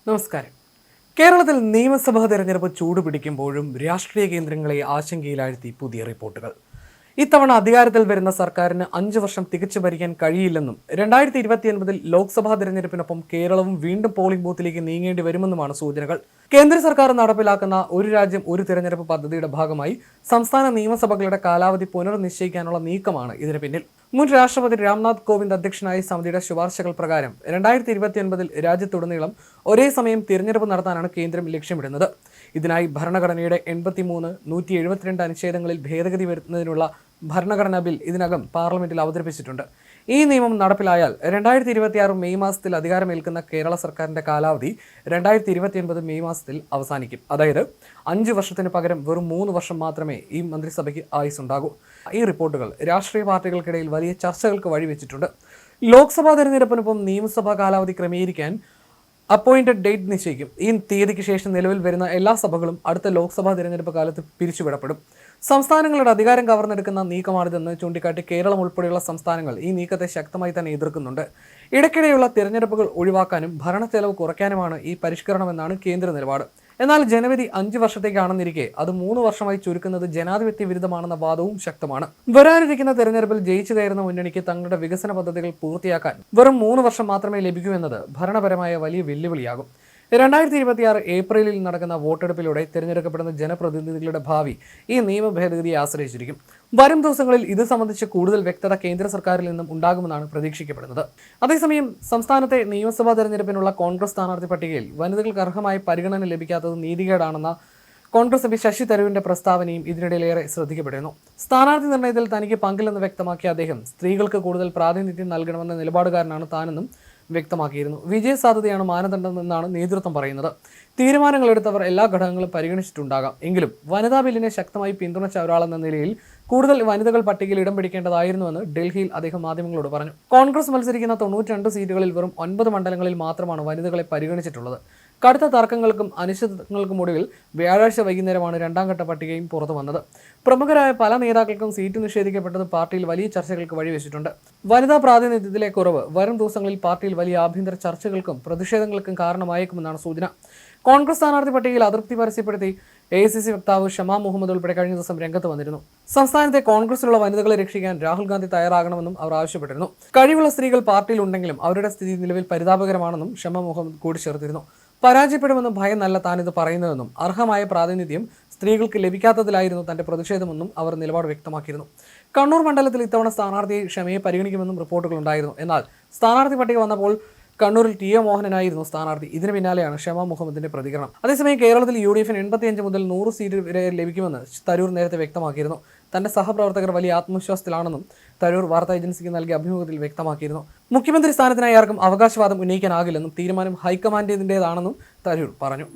നമസ്കാരം. കേരളത്തിൽ നിയമസഭാ തെരഞ്ഞെടുപ്പ് ചൂടുപിടിക്കുമ്പോഴും രാഷ്ട്രീയ കേന്ദ്രങ്ങളെ ആശങ്കയിലാഴ്ത്തി പുതിയ റിപ്പോർട്ടുകൾ. ഇത്തവണ അധികാരത്തിൽ വരുന്ന സർക്കാരിന് 5 വർഷം തികച്ചു ഭരിക്കാൻ കഴിയില്ലെന്നും 2029 ലോക്സഭാ തെരഞ്ഞെടുപ്പിനൊപ്പം കേരളവും വീണ്ടും പോളിംഗ് ബൂത്തിലേക്ക് നീങ്ങേണ്ടി വരുമെന്നുമാണ് സൂചനകൾ. കേന്ദ്ര സർക്കാർ നടപ്പിലാക്കുന്ന ഒരു രാജ്യം ഒരു തെരഞ്ഞെടുപ്പ് പദ്ധതിയുടെ ഭാഗമായി സംസ്ഥാന നിയമസഭകളുടെ കാലാവധി പുനർനിശ്ചയിക്കാനുള്ള നീക്കമാണ് ഇതിന് പിന്നിൽ. മുൻ രാഷ്ട്രപതി രാംനാഥ് കോവിന്ദ് അധ്യക്ഷനായ സമിതിയുടെ ശുപാർശകൾ പ്രകാരം 2029 രാജ്യത്തുടനീളം ഒരേ സമയം തിരഞ്ഞെടുപ്പ് നടത്താനാണ് കേന്ദ്രം ലക്ഷ്യമിടുന്നത്. ഇതിനായി ഭരണഘടനയുടെ 83, 172 അനുച്ഛേദങ്ങളിൽ ഭേദഗതി വരുത്തുന്നതിനുള്ള ഭരണഘടനാ ബിൽ ഇതിനകം പാർലമെന്റിൽ അവതരിപ്പിച്ചിട്ടുണ്ട്. ഈ നിയമം നടപ്പിലായാൽ 2026 മെയ് മാസത്തിൽ അധികാരമേൽക്കുന്ന കേരള സർക്കാരിന്റെ കാലാവധി 2029 മെയ് മാസത്തിൽ അവസാനിക്കും. അതായത് 5 വർഷത്തിന് പകരം വെറും 3 വർഷം മാത്രമേ ഈ മന്ത്രിസഭയ്ക്ക് ആയുസ്സുണ്ടാകൂ. ഈ റിപ്പോർട്ടുകൾ രാഷ്ട്രീയ പാർട്ടികൾക്കിടയിൽ വലിയ ചർച്ചകൾക്ക് വഴിവെച്ചിട്ടുണ്ട്. ലോക്സഭാ തെരഞ്ഞെടുപ്പിനൊപ്പം നിയമസഭാ കാലാവധി ക്രമീകരിക്കാൻ അപ്പോയിന്റഡ് ഡേറ്റ് നിശ്ചയിക്കും. ഈ തീയതിക്ക് ശേഷം നിലവിൽ വരുന്ന എല്ലാ സഭകളും അടുത്ത ലോക്സഭാ തെരഞ്ഞെടുപ്പ് കാലത്ത് പിരിച്ചുവിടപ്പെടും. സംസ്ഥാനങ്ങളുടെ അധികാരം കവർന്നെടുക്കുന്ന നീക്കമാണിതെന്ന് ചൂണ്ടിക്കാട്ടി കേരളം ഉൾപ്പെടെയുള്ള സംസ്ഥാനങ്ങൾ ഈ നീക്കത്തെ ശക്തമായി തന്നെ എതിർക്കുന്നുണ്ട്. ഇടയ്ക്കിടെയുള്ള തിരഞ്ഞെടുപ്പുകൾ ഒഴിവാക്കാനും ഭരണ ചെലവ് കുറയ്ക്കാനുമാണ് ഈ പരിഷ്കരണമെന്നാണ് കേന്ദ്ര നിലപാട്. എന്നാൽ ജനവിധി 5 വർഷത്തേക്കാണെന്നിരിക്കെ അത് 3 വർഷമായി ചുരുക്കുന്നത് ജനാധിപത്യ വിരുദ്ധമാണെന്ന വാദവും ശക്തമാണ്. വരാനിരിക്കുന്ന തെരഞ്ഞെടുപ്പിൽ ജയിച്ചു കയറുന്ന മുന്നണിക്ക് തങ്ങളുടെ വികസന പദ്ധതികൾ പൂർത്തിയാക്കാൻ വെറും 3 വർഷം മാത്രമേ ലഭിക്കൂ എന്നത് ഭരണപരമായ വലിയ വെല്ലുവിളിയാകും. 2026 ഏപ്രിലിൽ നടക്കുന്ന വോട്ടെടുപ്പിലൂടെ തിരഞ്ഞെടുക്കപ്പെടുന്ന ജനപ്രതിനിധികളുടെ ഭാവി ഈ നിയമ ഭേദഗതിയെ ആശ്രയിച്ചിരിക്കും. വരും ദിവസങ്ങളിൽ ഇത് സംബന്ധിച്ച് കൂടുതൽ വ്യക്തത കേന്ദ്ര സർക്കാരിൽ നിന്നും ഉണ്ടാകുമെന്നാണ് പ്രതീക്ഷിക്കപ്പെടുന്നത്. അതേസമയം സംസ്ഥാനത്തെ നിയമസഭാ തെരഞ്ഞെടുപ്പിനുള്ള കോൺഗ്രസ് സ്ഥാനാർത്ഥി പട്ടികയിൽ വനിതകൾക്ക് അർഹമായ പരിഗണന ലഭിക്കാത്തത് നീതികേടാണെന്ന കോൺഗ്രസ് എംപി ശശി തരൂരിന്റെ പ്രസ്താവനയും ഇതിനിടയിലേറെ ശ്രദ്ധിക്കപ്പെടുന്നു. സ്ഥാനാർത്ഥി നിർണയത്തിൽ തനിക്ക് പങ്കില്ലെന്ന് വ്യക്തമാക്കിയ അദ്ദേഹം സ്ത്രീകൾക്ക് കൂടുതൽ പ്രാതിനിധ്യം നൽകണമെന്ന നിലപാടുകാരനാണ് താനെന്നും വ്യക്തമാക്കിയിരുന്നു. വിജയ സാധ്യതയാണ് മാനദണ്ഡമെന്നാണ് നേതൃത്വം പറയുന്നത്. തീരുമാനങ്ങൾ എടുത്തവർ എല്ലാ ഘടകങ്ങളും പരിഗണിച്ചിട്ടുണ്ടാകാം. എങ്കിലും വനിതാ ബില്ലിനെ ശക്തമായി പിന്തുണച്ച ഒരാളെന്ന നിലയിൽ കൂടുതൽ വനിതകൾ പട്ടികയിൽ ഇടം പിടിക്കേണ്ടതായിരുന്നുവെന്ന് ഡൽഹിയിൽ അദ്ദേഹം മാധ്യമങ്ങളോട് പറഞ്ഞു. കോൺഗ്രസ് മത്സരിക്കുന്ന 92 സീറ്റുകളിൽ വെറും 9 മണ്ഡലങ്ങളിൽ മാത്രമാണ് വനിതകളെ പരിഗണിച്ചിട്ടുള്ളത്. കടുത്ത തർക്കങ്ങൾക്കും അനിശ്ചിതത്വങ്ങൾക്കും ഒടുവിൽ വ്യാഴാഴ്ച വൈകുന്നേരമാണ് 2ാം ഘട്ട പട്ടികയും പുറത്തു വന്നത്. പ്രമുഖരായ പല നേതാക്കൾക്കും സീറ്റ് നിഷേധിക്കപ്പെട്ടത് പാർട്ടിയിൽ വലിയ ചർച്ചകൾക്ക് വഴിവെച്ചിട്ടുണ്ട്. വനിതാ പ്രാതിനിധ്യത്തിലെ കുറവ് വരും ദിവസങ്ങളിൽ പാർട്ടിയിൽ വലിയ ആഭ്യന്തര ചർച്ചകൾക്കും പ്രതിഷേധങ്ങൾക്കും കാരണമായേക്കുമെന്നാണ് സൂചന. കോൺഗ്രസ് സ്ഥാനാർത്ഥി പട്ടികയിൽ അതൃപ്തി പരസ്യപ്പെടുത്തി AICC വക്താവ് ഷമാ മുഹമ്മദ് ഉൾപ്പെടെ കഴിഞ്ഞ ദിവസം രംഗത്ത് വന്നിരുന്നു. സംസ്ഥാനത്തെ കോൺഗ്രസിലുള്ള വനിതകളെ രക്ഷിക്കാൻ രാഹുൽ ഗാന്ധി തയ്യാറാകണമെന്നും അവർ ആവശ്യപ്പെട്ടിരുന്നു. കഴിവുള്ള സ്ത്രീകൾ പാർട്ടിയിൽ ഉണ്ടെങ്കിലും അവരുടെ സ്ഥിതി നിലവിൽ പരിതാപകരമാണെന്നും ഷമാ മുഹമ്മദ് കൂട്ടിച്ചേർത്തിരുന്നു. പരാജയപ്പെടുമെന്നും ഭയം നല്ല താനിത് പറയുന്നതെന്നും അർഹമായ പ്രാതിനിധ്യം സ്ത്രീകൾക്ക് ലഭിക്കാത്തതിലായിരുന്നു തന്റെ പ്രതിഷേധമെന്നും അവർ നിലപാട് വ്യക്തമാക്കിയിരുന്നു. കണ്ണൂർ മണ്ഡലത്തിൽ ഇത്തവണ സ്ഥാനാർത്ഥിയെ ക്ഷമയെ പരിഗണിക്കുമെന്നും റിപ്പോർട്ടുകളുണ്ടായിരുന്നു. എന്നാൽ സ്ഥാനാർത്ഥി പട്ടിക വന്നപ്പോൾ കണ്ണൂരിൽ TA മോഹനനായിരുന്നു സ്ഥാനാർത്ഥി. ഇതിന് പിന്നാലെയാണ് ഷമാ മുഹമ്മദിന്റെ പ്രതികരണം. അതേസമയം കേരളത്തിൽ UDF 85 മുതൽ 100 സീറ്റ് വരെ ലഭിക്കുമെന്ന് തരൂർ നേരത്തെ വ്യക്തമാക്കിയിരുന്നു. തന്റെ സഹപ്രവർത്തകർ വലിയ ആത്മവിശ്വാസത്തിലാണെന്നും തരൂർ വാർത്താ ഏജൻസിക്ക് നൽകിയ അഭിമുഖത്തിൽ വ്യക്തമാക്കിയിരുന്നു. മുഖ്യമന്ത്രി സ്ഥാനത്തിനായി ആർക്കും അവകാശവാദം ഉന്നയിക്കാനാകില്ലെന്നും തീരുമാനം ഹൈക്കമാൻഡിന്റേതാണെന്നും തരൂർ പറഞ്ഞു.